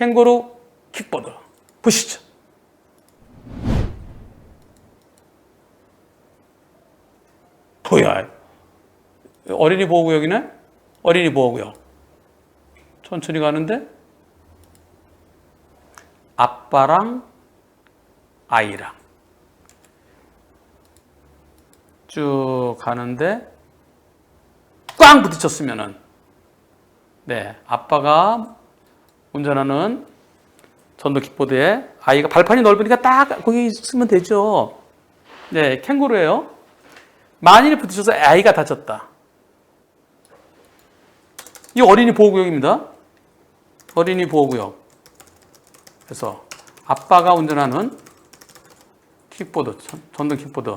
캥거루 킥보드 보시죠. 뭐야? 어린이 보호구역이네? 어린이 보호구역. 천천히 가는데 아빠랑 아이랑 쭉 가는데 꽝 부딪혔으면은 네, 아빠가 운전하는 전동 킥보드에 아이가 발판이 넓으니까 딱 거기 있으면 되죠. 네, 캥거루예요. 만일 부딪혀서 아이가 다쳤다. 이 어린이 보호구역입니다. 어린이 보호구역. 그래서 아빠가 운전하는 킥보드, 전동 킥보드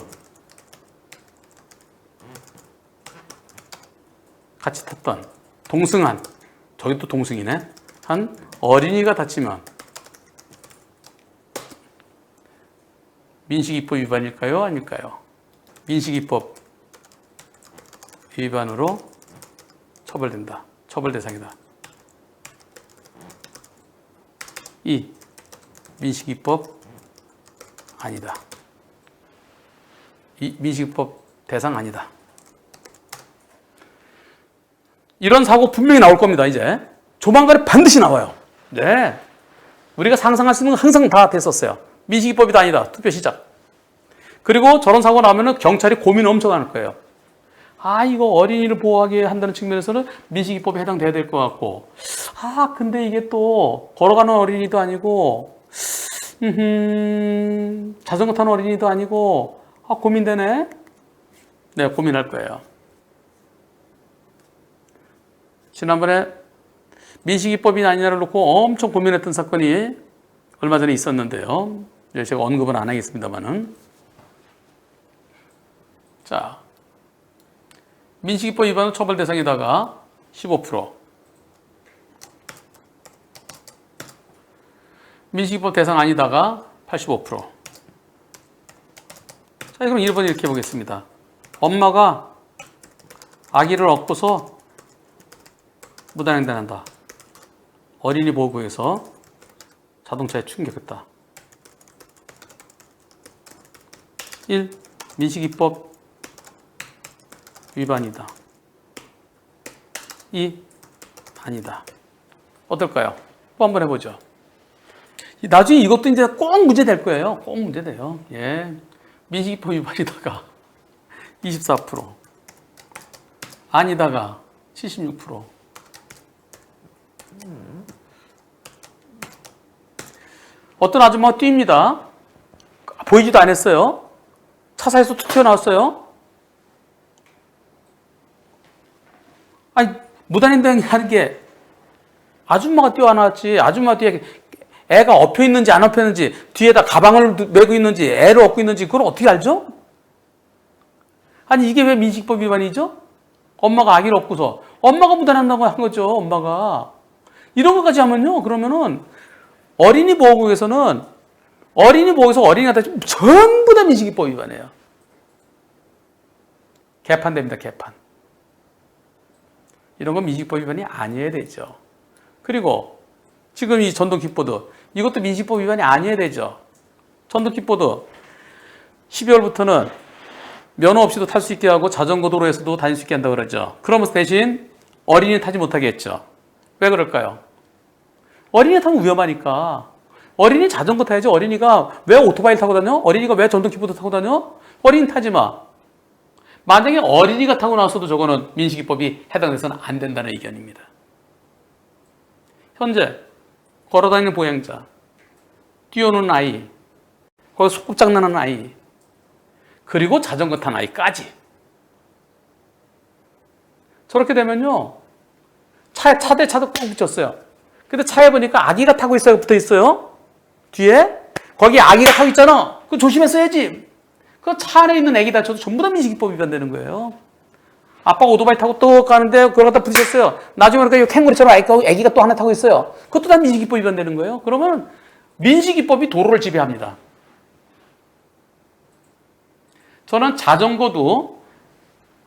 같이 탔던 동승한, 저기 또 동승이네, 한 어린이가 다치면 민식이법 위반일까요? 아닐까요? 민식이법 위반으로 처벌된다. 처벌 대상이다. 2. 민식이법 아니다. 민식이법 대상 아니다. 이런 사고 분명히 나올 겁니다. 이제 조만간에 반드시 나와요. 네, 우리가 상상할 수 있는 건 항상 다 됐었어요. 민식이법이다 아니다. 투표 시작. 그리고 저런 사고가 나면은 경찰이 고민 엄청 할 거예요. 아, 이거 어린이를 보호하게 한다는 측면에서는 민식이법에 해당돼야 될 것 같고, 아, 근데 이게 또 걸어가는 어린이도 아니고, 자전거 타는 어린이도 아니고, 아, 고민되네. 네, 고민할 거예요. 지난번에 민식이법이 아니냐를 놓고 엄청 고민했던 사건이 얼마 전에 있었는데요. 제가 언급은 안 하겠습니다만은. 자, 민식이법 위반은 처벌 대상에다가 15%. 민식이법 대상 아니다가 85%. 자, 그럼 1번 이렇게 보겠습니다. 엄마가 아기를 업고서 무단횡단한다. 어린이 보호구역에서 자동차에 충격했다. 1. 민식이법 위반이다. 2. 아니다. 어떨까요? 또 한번 해보죠. 나중에 이것도 이제 꼭 문제 될 거예요. 꼭 문제 돼요. 예. 민식이법 위반이다가 24%. 아니다가 76%. 어떤 아줌마가 뜁니다. 보이지도 않았어요. 차 사이에서 툭 튀어나왔어요. 아니, 무단횡단 하는 게 아줌마가 뛰어나왔지. 아줌마 뒤에 애가 엎여 있는지 안 엎여 있는지, 뒤에다 가방을 메고 있는지, 애를 업고 있는지, 그걸 어떻게 알죠? 아니, 이게 왜 민식법 위반이죠? 엄마가 아기를 업고서 엄마가 무단횡단한다고 한 거죠. 엄마가. 이런 것까지 하면요, 그러면은 어린이 보호구역에서는 어린이가 다치면 전부 다 민식이법 위반이에요. 개판됩니다. 개판. 이런 건 민식이법 위반이 아니어야 되죠. 그리고 지금 이 전동 킥보드, 이것도 민식이법 위반이 아니어야 되죠. 전동 킥보드 12월부터는 면허 없이도 탈 수 있게 하고 자전거 도로에서도 다닐 수 있게 한다고 그러죠. 그러면서 대신 어린이 타지 못하게 했죠. 왜 그럴까요? 어린이 타면 위험하니까. 어린이 자전거 타야지. 어린이가 왜 오토바이 타고 다녀? 어린이가 왜 전동 킥보드 타고 다녀? 어린이 타지 마. 만약에 어린이가 타고 나왔어도 저거는 민식이법이 해당돼서는 안 된다는 의견입니다. 현재 걸어다니는 보행자, 뛰어노는 아이, 거기서 소꿉장난하는 아이, 그리고 자전거 탄 아이까지. 저렇게 되면요, 차대 차도 꼭 붙였어요. 근데 차에 보니까 아기가 타고 있어요, 붙어 있어요. 뒤에 거기 아기가 타고 있잖아. 그거 조심했어야지. 그 차 안에 있는 아기 다쳐도 전부 다 민식이법 위반되는 거예요. 아빠가 오토바이 타고 또 가는데 그걸 갖다 부딪혔어요. 나중에 그러니까 캥거루처럼 아기가 또 하나 타고 있어요. 그것도 다 민식이법 위반되는 거예요. 그러면 민식이법이 도로를 지배합니다. 저는 자전거도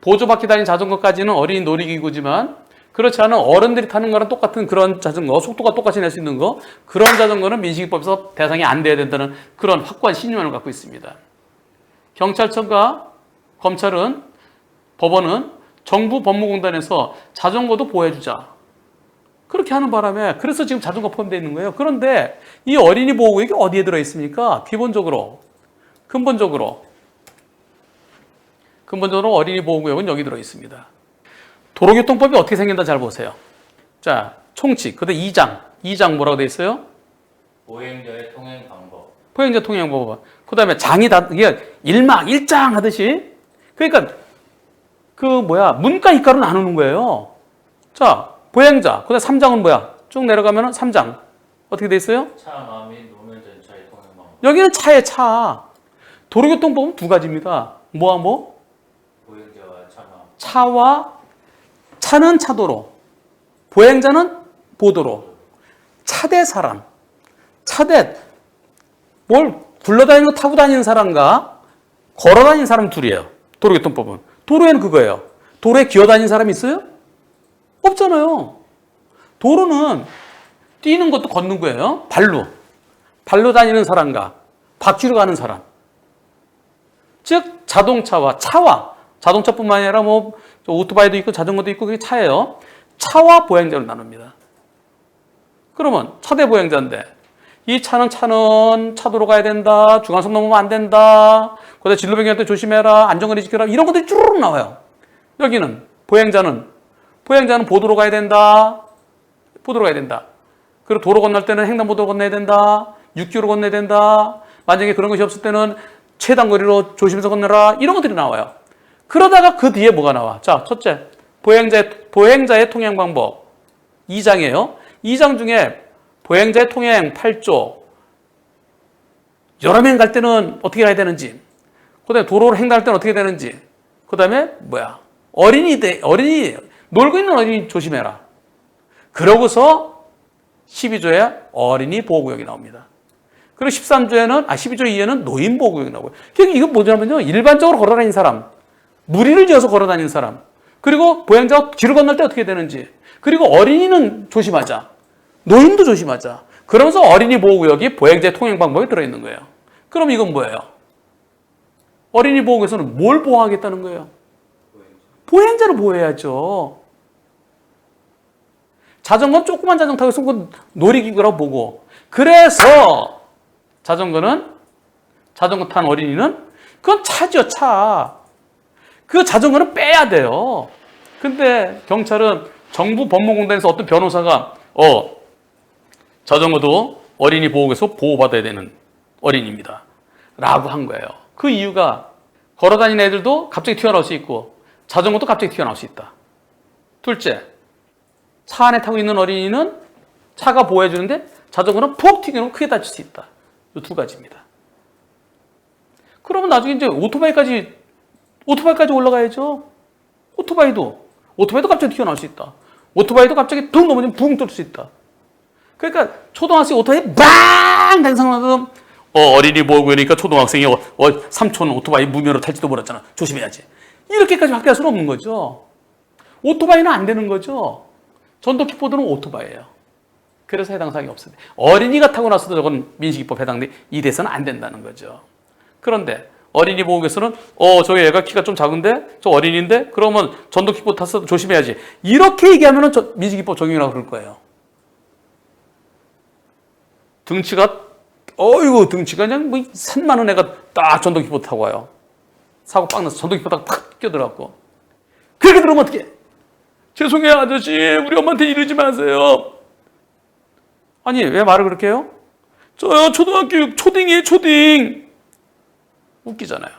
보조바퀴 달린 자전거까지는 어린이 놀이기구지만 그렇지 않은 어른들이 타는 거랑 똑같은 그런 자전거, 속도가 똑같이 낼 수 있는 거, 그런 자전거는 민식이법에서 대상이 안 돼야 된다는 그런 확고한 신념을 갖고 있습니다. 경찰청과 검찰은, 법원은 정부 법무공단에서 자전거도 보호해주자. 그렇게 하는 바람에 그래서 지금 자전거 포함되어 있는 거예요. 그런데 이 어린이 보호구역이 어디에 들어있습니까? 근본적으로 어린이 보호구역은 여기 들어있습니다. 도로교통법이 어떻게 생긴다 잘 보세요. 자, 총칙. 그다음 2장 뭐라고 돼 있어요? 보행자의 통행 방법. 보행자 통행 방법. 그다음에 장이 다 이게 일장 하듯이. 그러니까 문과 이과로 나누는 거예요. 자, 보행자. 그다음 3장은 뭐야? 쭉 내려가면은 3장. 어떻게 돼 있어요? 차마 및 노면 전차의 통행 방법. 여기는 차에 차. 도로교통법은 두 가지입니다. 뭐와 뭐? 보행자와 차마. 차는 차도로, 보행자는 보도로. 차대 사람. 뭘 굴러다니는 거 타고 다니는 사람과 걸어 다니는 사람 둘이에요. 도로교통법은. 도로에는 그거예요. 도로에 기어다니는 사람이 있어요? 없잖아요. 도로는 뛰는 것도 걷는 거예요. 발로 다니는 사람과 바퀴로 가는 사람. 즉 자동차와 자동차뿐만 아니라 오토바이도 있고 자전거도 있고 그게 차예요. 차와 보행자로 나눕니다. 그러면 차대 보행자인데 이 차는 차도로 가야 된다. 중앙선 넘으면 안 된다. 그다음에 진로 변경할 때 조심해라. 안전거리 지켜라. 이런 것들이 쭈르륵 나와요. 여기는 보행자는 보도로 가야 된다. 그리고 도로 건널 때는 횡단보도로 건너야 된다. 6기로 건너야 된다. 만약에 그런 것이 없을 때는 최단 거리로 조심해서 건너라. 이런 것들이 나와요. 그러다가 그 뒤에 뭐가 나와? 자, 첫째, 보행자의 통행 방법 2장이에요. 2장 중에 보행자의 통행 8조, 여러 명 갈 때는 어떻게 가야 되는지, 그 다음에 도로를 횡단할 때는 어떻게 되는지, 그 다음에 어린이 놀고 있는 어린이 조심해라. 그러고서 12조에 어린이 보호구역이 나옵니다. 그리고 12조 2에는 노인 보호구역이 나오고요. 그러니까 이건 뭐냐면요, 일반적으로 걸어다니는 사람, 무리를 지어서 걸어다니는 사람, 그리고 보행자가 길을 건널 때 어떻게 되는지, 그리고 어린이는 조심하자, 노인도 조심하자. 그러면서 어린이 보호구역이 보행자의 통행 방법에 들어있는 거예요. 그럼 이건 뭐예요? 어린이 보호구역에서는 뭘 보호하겠다는 거예요? 보행자를 보호해야죠. 자전거는 조그만 자전거 타고 있으면 놀이기구라고 보고, 그래서 자전거 탄 어린이는 그건 차죠, 차. 그 자전거는 빼야 돼요. 근데 경찰은 정부 법무공단에서 어떤 변호사가 자전거도 어린이 보호구역에서 보호받아야 되는 어린이입니다 라고 한 거예요. 그 이유가 걸어다니는 애들도 갑자기 튀어나올 수 있고 자전거도 갑자기 튀어나올 수 있다. 둘째, 차 안에 타고 있는 어린이는 차가 보호해주는데 자전거는 푹 튀겨놓으면 크게 다칠 수 있다. 이 두 가지입니다. 그러면 나중에 이제 오토바이까지 올라가야죠. 오토바이도 갑자기 튀어나올 수 있다. 오토바이도 갑자기 둥 넘어지면 붕 뜰 수 있다. 그러니까 초등학생 오토바이 빵 당상하면 어린이 보호구역이니까 초등학생이 삼촌 오토바이 무면허 탈지도 몰랐잖아. 조심해야지. 이렇게까지 확대할 수는 없는 거죠. 오토바이는 안 되는 거죠. 전동 킥보드는 오토바이예요. 그래서 해당 사항이 없습니다. 어린이가 타고 나서도 저건 민식이법 해당돼 이 돼서는 안 된다는 거죠. 그런데 어린이 보호구역에서는 저 애가 키가 좀 작은데 저 어린이인데 그러면 전동 킥보드 탔어도 조심해야지. 이렇게 얘기하면은 민식이법 적용이라고 그럴 거예요. 등치가 그냥 산만한 애가 딱 전동 킥보드 타고 와요. 사고 빵 나서 전동 킥보드가 팍 끼어들어갖고 그렇게 들으면 어떡해? 죄송해요 아저씨, 우리 엄마한테 이러지 마세요. 아니 왜 말을 그렇게 해요? 저요 초등학교 6 초딩이에요, 초딩. 웃기잖아요.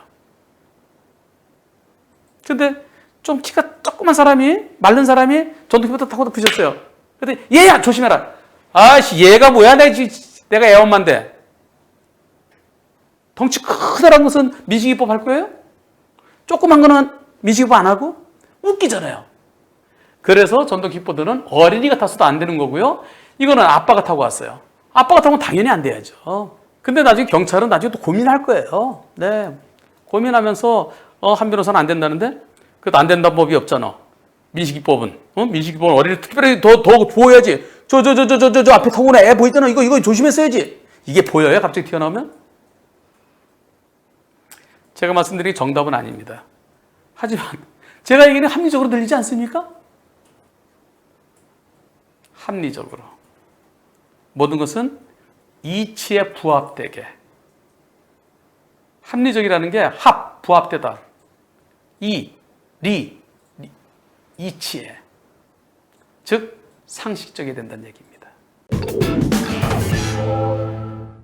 근데 좀 키가 조그만 사람이, 마른 사람이 전동 킥보드 타고 부셨어요. 근데 얘야 조심해라. 아씨 얘가 뭐야, 내가 애 엄마인데. 덩치 크다란 것은 민식이법 할 거예요? 조그만 거는 민식이법 안 하고? 웃기잖아요. 그래서 전동 킥보드는 어린이가 탔어도 안 되는 거고요. 이거는 아빠가 타고 왔어요. 아빠가 타면 당연히 안 돼야죠. 근데 나중에 경찰은 나중에 또 고민할 거예요. 네. 고민하면서 한 변호사는 안 된다는데? 그래도 안 된다는 법이 없잖아. 민식이법은 민식이법은 어린이를 특별히 더 보호해야지. 저 앞에 타고나 애 보이잖아. 이거 조심했어야지. 이게 보여요? 갑자기 튀어나오면? 제가 말씀드린 정답은 아닙니다. 하지만 제가 얘기는 합리적으로 들리지 않습니까? 합리적으로. 모든 것은 이치에 부합되게. 합리적이라는 게 부합되다. 이치에. 즉 상식적이 된다는 얘기입니다.